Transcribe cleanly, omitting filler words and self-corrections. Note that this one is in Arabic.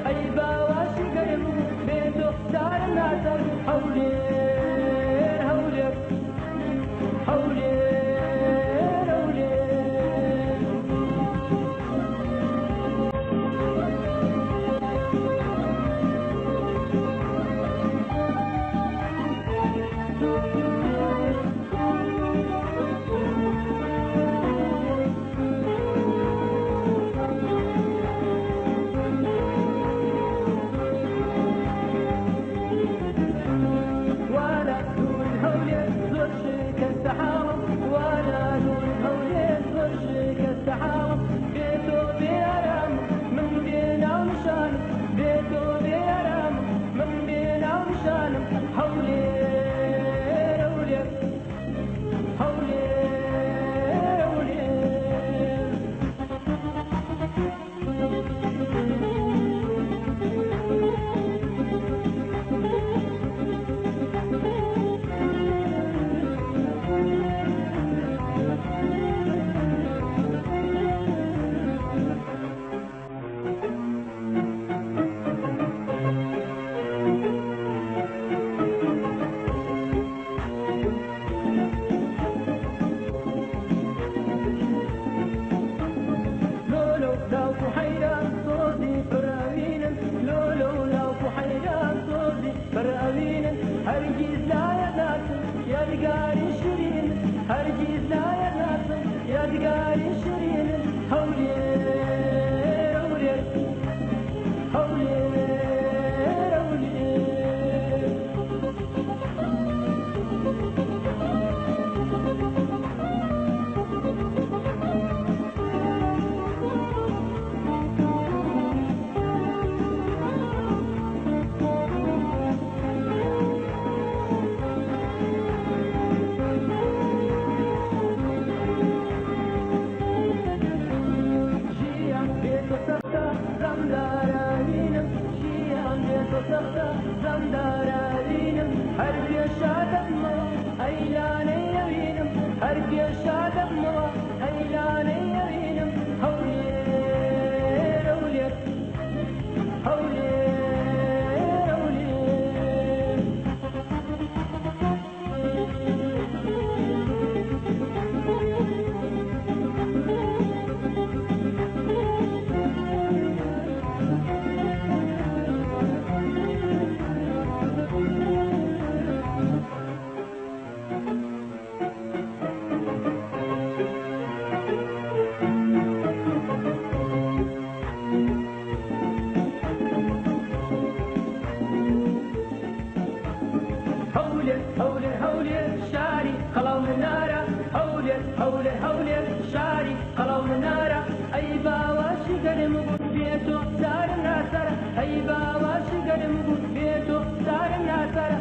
أي باواشي قرم بيتو دار الناصر هولير هولير هولير هولير هرجيز لا يا ناصر يا دقاري شيرين هرجيز لا يا ناصر يا دقاري شيرين هولير هولير هولير هربي شادم ما أيلاني يرينم هربي شادم ما أيلاني يرينم هولير هولير هولير هولير هولير هولير شاري خلو منارة هولير هولير هولير شاري خلو منارة أي باواشي قرم بيتو دار الناصر أي باواشي قرم بيتو دار الناصر